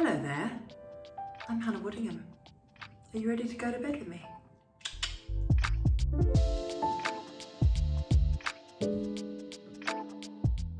Hello there, I'm Hannah Waddingham. Are you ready to go to bed with me?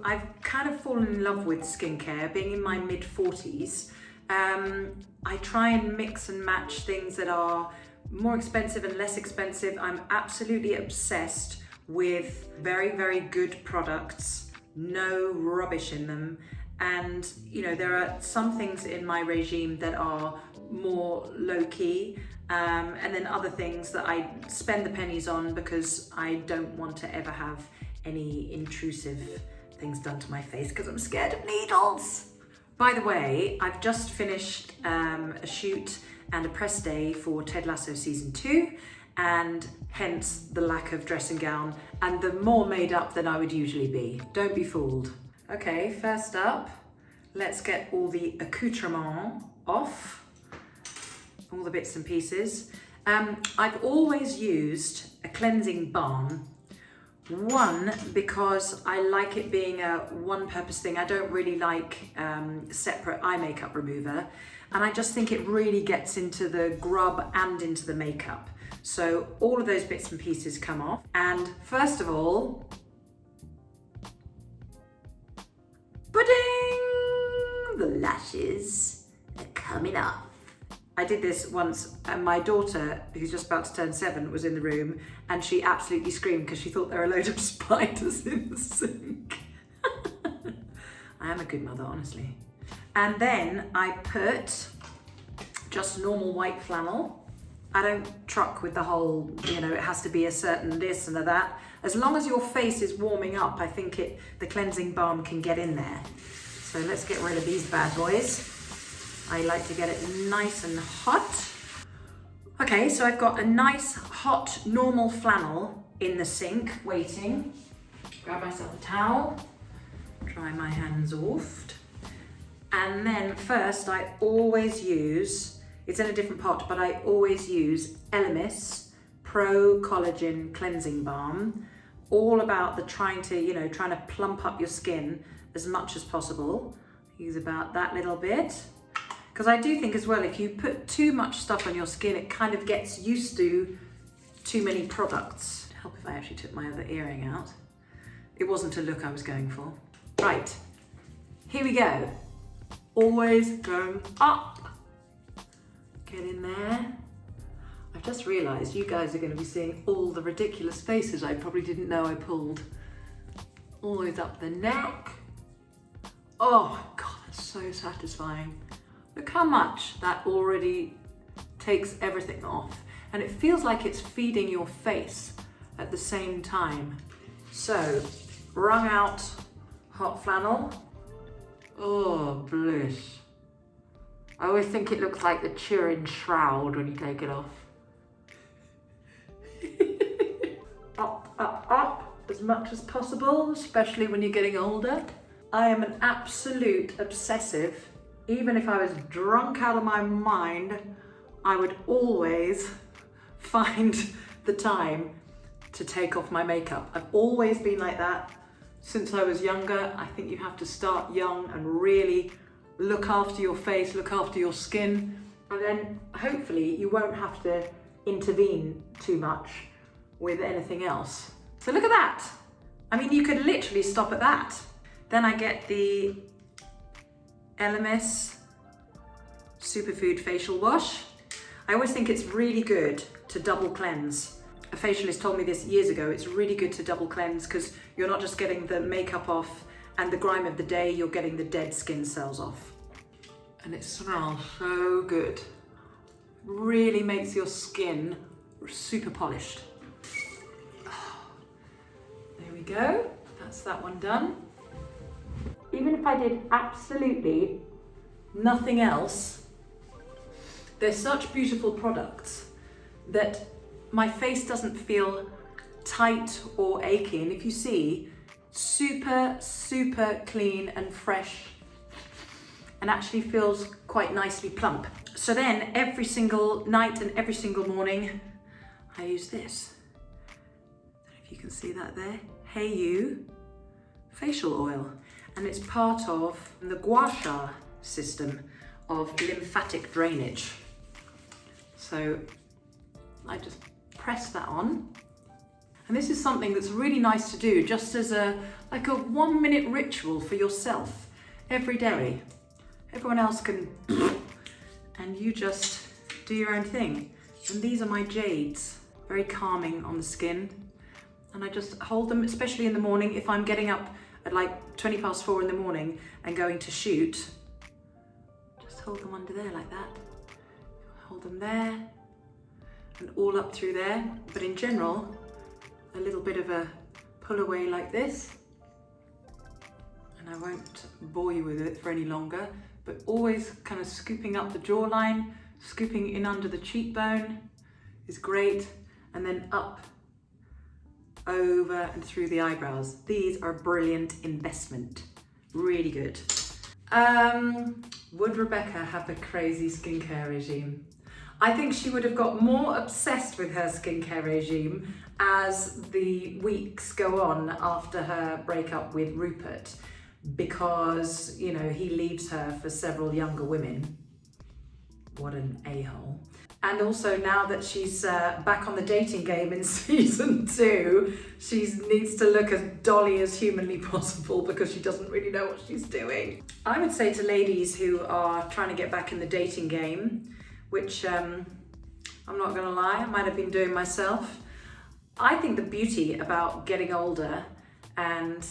I've kind of fallen in love with skincare, being in my mid-40s. I try and mix and match things that are more expensive and less expensive. I'm absolutely obsessed with very, very good products, no rubbish in them. And you know, there are some things in my regime that are more low-key, and then other things that I spend the pennies on because I don't want to ever have any intrusive things done to my face because I'm scared of needles. By the way, I've just finished a shoot and a press day for Ted Lasso season 2, and hence the lack of dressing gown and the more made up than I would usually be. Don't be fooled. Okay, first up, let's get all the accoutrements off, all the bits and pieces. I've always used a cleansing balm. One, because I like it being a one-purpose thing. I don't really like separate eye makeup remover, and I just think it really gets into the grub and into the makeup. So all of those bits and pieces come off. And first of all, ba-ding! The lashes are coming off. I did this once, and my daughter, who's just about to turn 7, was in the room, and she absolutely screamed because she thought there were a load of spiders in the sink. I am a good mother, honestly. And then I put just normal white flannel. I don't truck with the whole, you know, it has to be a certain this and a that. As long as your face is warming up, I think the cleansing balm can get in there. So let's get rid of these bad boys. I like to get it nice and hot. Okay, so I've got a nice hot normal flannel in the sink waiting. Grab myself a towel, dry my hands off. And then first I always use, it's in a different pot, but I always use ELEMIS PRO-COLLAGEN cleansing balm. All about the trying to plump up your skin as much as possible. Use about that little bit. Because I do think as well, if you put too much stuff on your skin, it kind of gets used to too many products. It'd help if I actually took my other earring out. It wasn't a look I was going for. Right, here we go. Always going up. Get in there. I've just realized you guys are going to be seeing all the ridiculous faces I probably didn't know I pulled. Always up the neck. Oh God, that's so satisfying. Look how much that already takes everything off. And it feels like it's feeding your face at the same time. So, wrung out hot flannel. Oh, bliss. I always think it looks like the Turin shroud when you take it off. Up, up, up, as much as possible, especially when you're getting older. I am an absolute obsessive. Even if I was drunk out of my mind, I would always find the time to take off my makeup. I've always been like that since I was younger. I think you have to start young and really look after your face, look after your skin, and then hopefully you won't have to intervene too much with anything else. So look at that. I mean, you could literally stop at that. Then I get the ELEMIS SUPERFOOD facial wash. I always think it's really good to double cleanse. A facialist told me this years ago. It's really good to double cleanse because you're not just getting the makeup off and the grime of the day, you're getting the dead skin cells off. And it smells so good. Really makes your skin super polished. There we go. That's that one done. Even if I did absolutely nothing else, they're such beautiful products that my face doesn't feel tight or achy. And if you see, super, super clean and fresh, and actually feels quite nicely plump. So then every single night and every single morning, I use this. I don't know if you can see that there. HAYO'U facial oil. And it's part of the gua sha system of lymphatic drainage. So I just press that on. And this is something that's really nice to do just as like a 1 minute ritual for yourself every day. Everyone else can, and you just do your own thing. And these are my jades, very calming on the skin. And I just hold them, especially in the morning, if I'm getting up at like 4:20 in the morning and going to shoot, just hold them under there like that. Hold them there and all up through there. But in general, a little bit of a pull away like this. And I won't bore you with it for any longer, but always kind of scooping up the jawline, scooping in under the cheekbone is great. And then up, over and through the eyebrows. These are a brilliant investment, really good. Would Rebecca have a crazy skincare regime? I think she would have got more obsessed with her skincare regime as the weeks go on after her breakup with Rupert, because, you know, he leaves her for several younger women. What an a-hole. And also now that she's back on the dating game in season 2, she needs to look as dolly as humanly possible because she doesn't really know what she's doing. I would say to ladies who are trying to get back in the dating game, which I'm not gonna lie, I might have been doing myself. I think the beauty about getting older and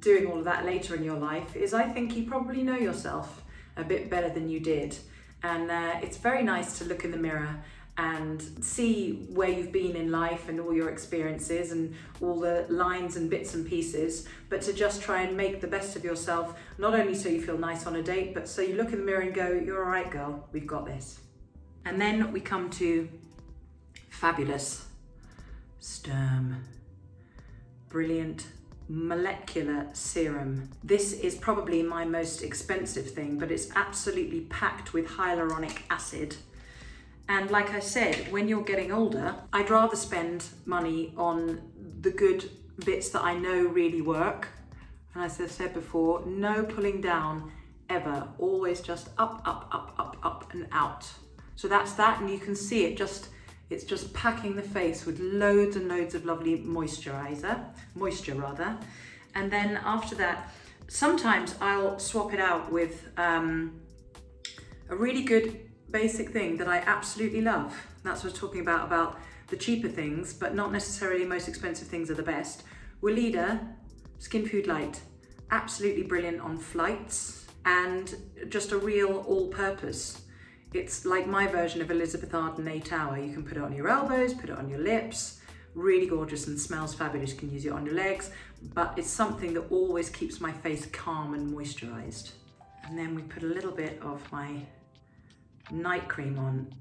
doing all of that later in your life is I think you probably know yourself a bit better than you did. And it's very nice to look in the mirror and see where you've been in life and all your experiences and all the lines and bits and pieces, but to just try and make the best of yourself, not only so you feel nice on a date, but so you look in the mirror and go, you're all right, girl, we've got this. And then we come to fabulous STURM. Brilliant molecular serum. This is probably my most expensive thing, but it's absolutely packed with hyaluronic acid. And like I said, when you're getting older, I'd rather spend money on the good bits that I know really work. And as I said before, no pulling down ever, always just up, up, up, up, up and out. So that's that, and you can see it just, it's just packing the face with loads and loads of lovely moisture rather. And then after that, sometimes I'll swap it out with a really good basic thing that I absolutely love. That's what I was talking about the cheaper things, but not necessarily most expensive things are the best. WELEDA Skin Food Light, absolutely brilliant on flights and just a real all-purpose. It's like my version of Elizabeth Arden 8 Hour. You can put it on your elbows, put it on your lips, really gorgeous and smells fabulous. You can use it on your legs, but it's something that always keeps my face calm and moisturized. And then we put a little bit of my night cream on.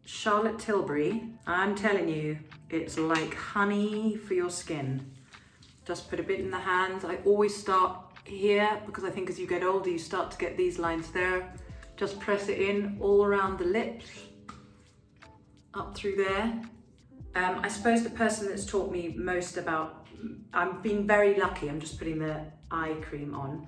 Charlotte Tilbury, I'm telling you, it's like honey for your skin. Just put a bit in the hands. I always start here because I think as you get older, you start to get these lines there. Just press it in all around the lips, up through there. I suppose the person that's taught me most about, I've been very lucky, I'm just putting the eye cream on.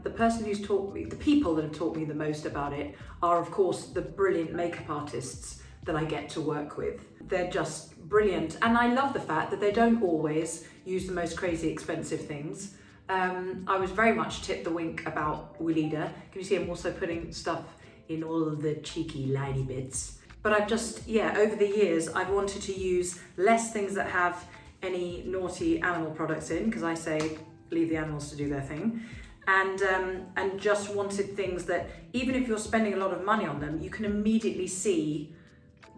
The person who's taught me, the people that have taught me the most about it are of course the brilliant makeup artists that I get to work with. They're just brilliant. And I love the fact that they don't always use the most crazy expensive things. I was very much tipped the wink about WELEDA. Can you see I'm also putting stuff in all of the cheeky liney bits. But I've just, yeah, over the years, I've wanted to use less things that have any naughty animal products in, because I say, leave the animals to do their thing. And just wanted things that, even if you're spending a lot of money on them, you can immediately see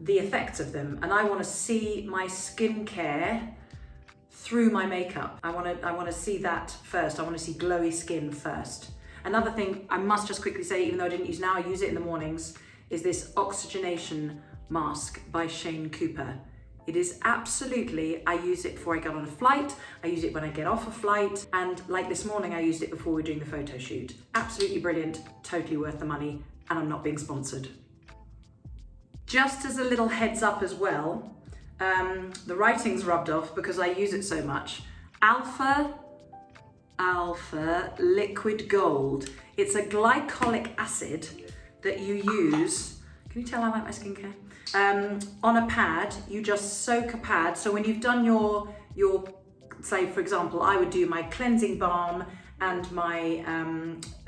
the effects of them. And I want to see my skincare through my makeup. I want to see that first. I want to see glowy skin first. Another thing I must just quickly say, even though I didn't use now, I use it in the mornings, is this Oxygenation mask by Shane Cooper. It is absolutely, I use it before I get on a flight, I use it when I get off a flight, and like this morning I used it before we were doing the photo shoot. Absolutely brilliant, totally worth the money, and I'm not being sponsored. Just as a little heads up as well, the writing's rubbed off because I use it so much. Alpha Alpha Liquid Gold. It's a glycolic acid that you use. Can you tell I like my skincare? On a pad, you just soak a pad. So when you've done your say for example, I would do my cleansing balm and my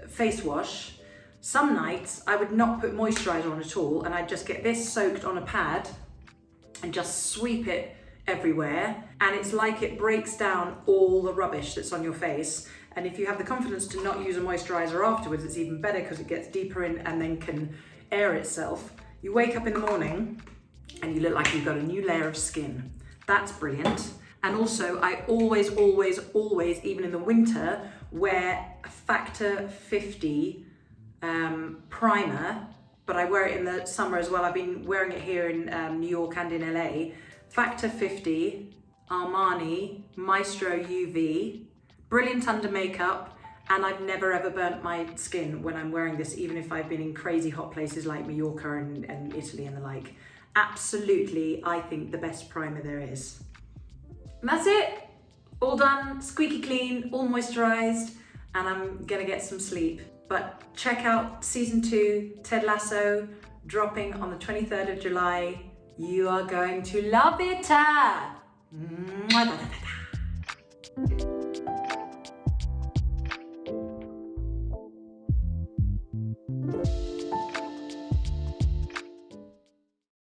face wash. Some nights I would not put moisturizer on at all, and I'd just get this soaked on a pad and just sweep it everywhere. And it's like it breaks down all the rubbish that's on your face. And if you have the confidence to not use a moisturizer afterwards, it's even better because it gets deeper in and then can air itself. You wake up in the morning and you look like you've got a new layer of skin. That's brilliant. And also I always, even in the winter, wear a factor 50 primer, but I wear it in the summer as well. I've been wearing it here in New York and in LA. Factor 50, Armani, Maestro UV, brilliant under makeup, and I've never ever burnt my skin when I'm wearing this, even if I've been in crazy hot places like Mallorca and Italy and the like. Absolutely, I think the best primer there is. And that's it, all done, squeaky clean, all moisturized, and I'm gonna get some sleep. But check out season 2, Ted Lasso, dropping on the 23rd of July. You are going to love it.